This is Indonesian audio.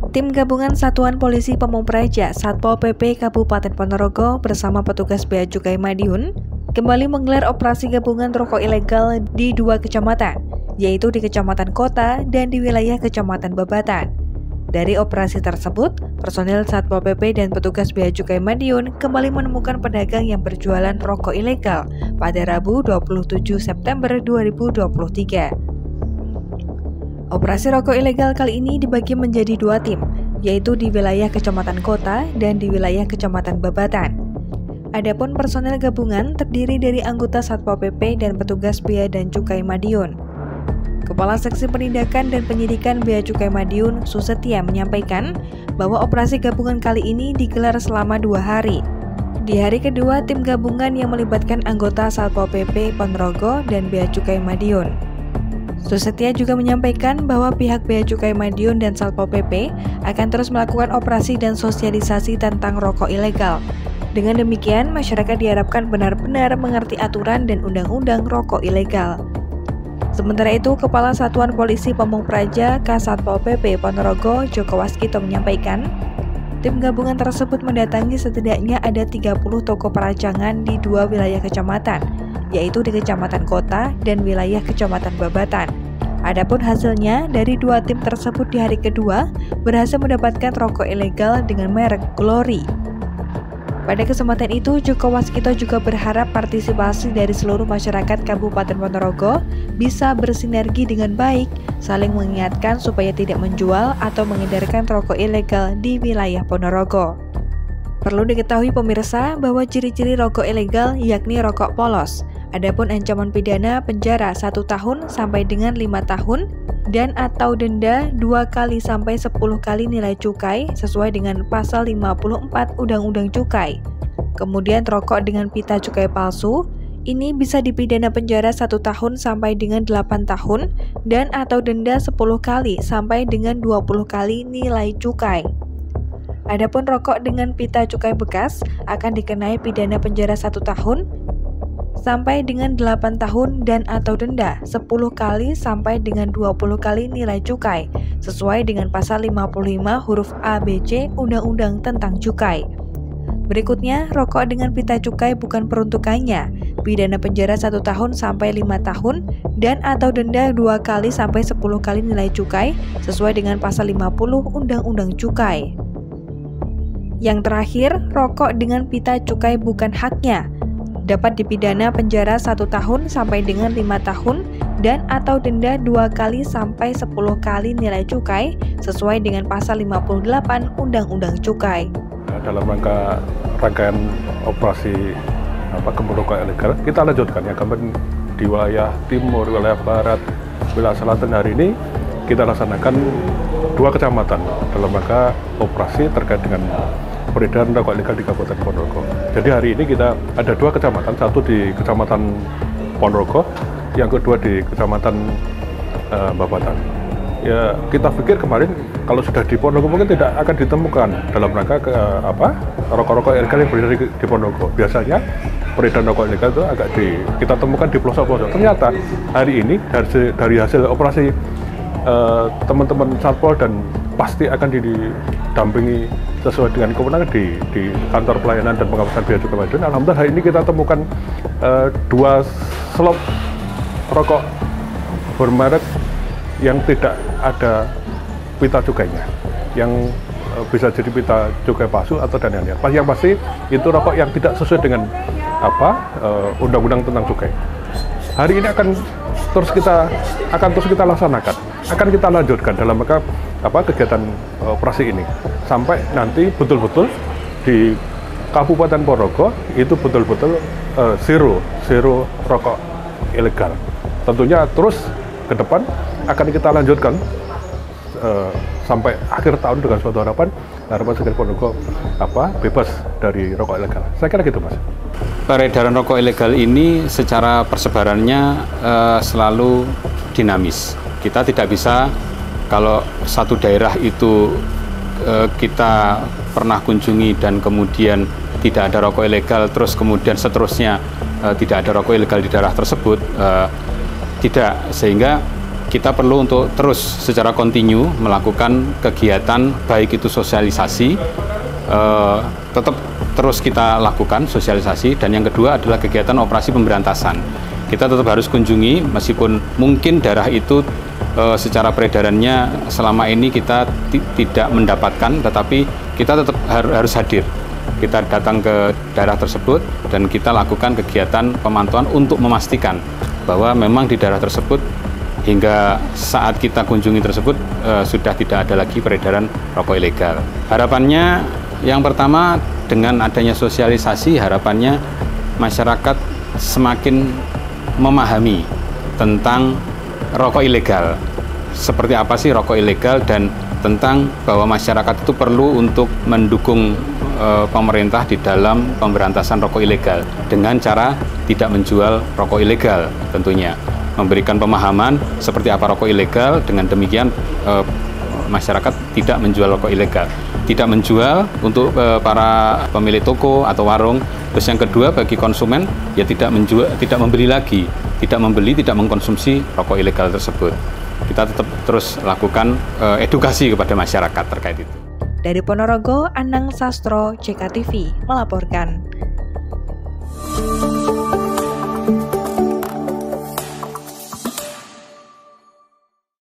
Tim Gabungan Satuan Polisi Pamung Praja Satpol PP Kabupaten Ponorogo bersama petugas Bea Cukai Madiun kembali menggelar operasi gabungan rokok ilegal di dua kecamatan, yaitu di Kecamatan Kota dan di wilayah Kecamatan Babatan. Dari operasi tersebut, personil Satpol PP dan petugas Bea Cukai Madiun kembali menemukan pedagang yang berjualan rokok ilegal pada Rabu 27 September 2023. Operasi rokok ilegal kali ini dibagi menjadi dua tim, yaitu di wilayah Kecamatan Kota dan di wilayah Kecamatan Babatan. Adapun personel gabungan terdiri dari anggota Satpol PP dan petugas Bea dan Cukai Madiun. Kepala Seksi Penindakan dan Penyidikan Bea Cukai Madiun, Susetia, menyampaikan bahwa operasi gabungan kali ini digelar selama 2 hari. Di hari kedua, tim gabungan yang melibatkan anggota Satpol PP Ponorogo dan Bea Cukai Madiun. Susetia juga menyampaikan bahwa pihak Bea Cukai Madiun dan Satpol PP akan terus melakukan operasi dan sosialisasi tentang rokok ilegal. Dengan demikian, masyarakat diharapkan benar-benar mengerti aturan dan undang-undang rokok ilegal. Sementara itu, Kepala Satuan Polisi Pamung Praja Kasatpol PP Ponorogo, Joko Waskito, menyampaikan, tim gabungan tersebut mendatangi setidaknya ada 30 toko peracangan di 2 wilayah kecamatan, yaitu di Kecamatan Kota dan wilayah Kecamatan Babatan. Adapun hasilnya, dari 2 tim tersebut di hari kedua berhasil mendapatkan rokok ilegal dengan merek Glory. Pada kesempatan itu, Joko Waskito juga berharap partisipasi dari seluruh masyarakat Kabupaten Ponorogo bisa bersinergi dengan baik, saling mengingatkan supaya tidak menjual atau mengedarkan rokok ilegal di wilayah Ponorogo. Perlu diketahui pemirsa bahwa ciri-ciri rokok ilegal yakni rokok polos. Adapun ancaman pidana penjara 1 tahun sampai dengan 5 tahun dan atau denda 2 kali sampai 10 kali nilai cukai sesuai dengan pasal 54 Undang-Undang Cukai. Kemudian rokok dengan pita cukai palsu ini bisa dipidana penjara 1 tahun sampai dengan 8 tahun dan atau denda 10 kali sampai dengan 20 kali nilai cukai. Adapun rokok dengan pita cukai bekas akan dikenai pidana penjara 1 tahun sampai dengan 8 tahun dan atau denda 10 kali sampai dengan 20 kali nilai cukai sesuai dengan pasal 55 huruf A, B, C Undang-Undang tentang Cukai. Berikutnya, rokok dengan pita cukai bukan peruntukannya, pidana penjara 1 tahun sampai 5 tahun dan atau denda 2 kali sampai 10 kali nilai cukai sesuai dengan pasal 50 Undang-Undang Cukai. Yang terakhir, rokok dengan pita cukai bukan haknya, dapat dipidana penjara 1 tahun sampai dengan 5 tahun dan atau denda 2 kali sampai 10 kali nilai cukai sesuai dengan pasal 58 Undang-Undang Cukai. Dalam rangkaian operasi gembur rokok ilegal, kita lanjutkan yang kemarin di wilayah timur, wilayah barat, wilayah selatan. Hari ini kita laksanakan 2 kecamatan dalam rangka operasi terkait dengan peredaran rokok ilegal di Kabupaten Ponorogo. Jadi hari ini kita ada 2 kecamatan, satu di Kecamatan Ponorogo, yang kedua di Kecamatan Babatan. Ya, kita pikir kemarin kalau sudah di Ponorogo mungkin tidak akan ditemukan dalam rangka rokok-rokok ilegal yang beredar di Ponorogo. Biasanya peredaran rokok ilegal itu kita temukan di pelosok-pelosok. Ternyata hari ini dari hasil operasi teman-teman Satpol dan pasti akan didampingi sesuai dengan kewenangan di kantor pelayanan dan pengawasan Bea Cukai Madiun. Alhamdulillah hari ini kita temukan 2 slop rokok bermerek yang tidak ada pita cukainya, yang bisa jadi pita cukai palsu atau dan lain-lain. Yang pasti itu rokok yang tidak sesuai dengan undang-undang tentang cukai. Hari ini akan terus kita laksanakan, akan kita lanjutkan dalam rangka kegiatan operasi ini sampai nanti betul-betul di Kabupaten Ponorogo itu betul-betul zero rokok ilegal. Tentunya terus ke depan akan kita lanjutkan sampai akhir tahun dengan suatu harapan sekitar Ponorogo bebas dari rokok ilegal. Saya kira gitu, Mas. Peredaran rokok ilegal ini secara persebarannya selalu dinamis. Kita tidak bisa kalau satu daerah itu kita pernah kunjungi dan kemudian tidak ada rokok ilegal, terus kemudian seterusnya tidak ada rokok ilegal di daerah tersebut, tidak, sehingga kita perlu untuk terus secara kontinu melakukan kegiatan, baik itu sosialisasi, tetap terus kita lakukan sosialisasi, dan yang kedua adalah kegiatan operasi pemberantasan. Kita tetap harus kunjungi, meskipun mungkin darah itu secara peredarannya selama ini kita tidak mendapatkan, tetapi kita tetap harus hadir. Kita datang ke daerah tersebut dan kita lakukan kegiatan pemantauan untuk memastikan bahwa memang di daerah tersebut hingga saat kita kunjungi tersebut sudah tidak ada lagi peredaran rokok ilegal. Harapannya yang pertama, dengan adanya sosialisasi, harapannya masyarakat semakin memahami tentang rokok ilegal. Seperti apa sih rokok ilegal, dan tentang bahwa masyarakat itu perlu untuk mendukung pemerintah di dalam pemberantasan rokok ilegal dengan cara tidak menjual rokok ilegal, tentunya memberikan pemahaman seperti apa rokok ilegal. Dengan demikian masyarakat tidak menjual rokok ilegal, tidak menjual untuk para pemilik toko atau warung. Terus yang kedua, bagi konsumen ya tidak menjual, tidak membeli lagi, tidak membeli, tidak mengkonsumsi rokok ilegal tersebut. Kita tetap terus lakukan edukasi kepada masyarakat terkait itu. Dari Ponorogo, Anang Sastro, CKTV melaporkan.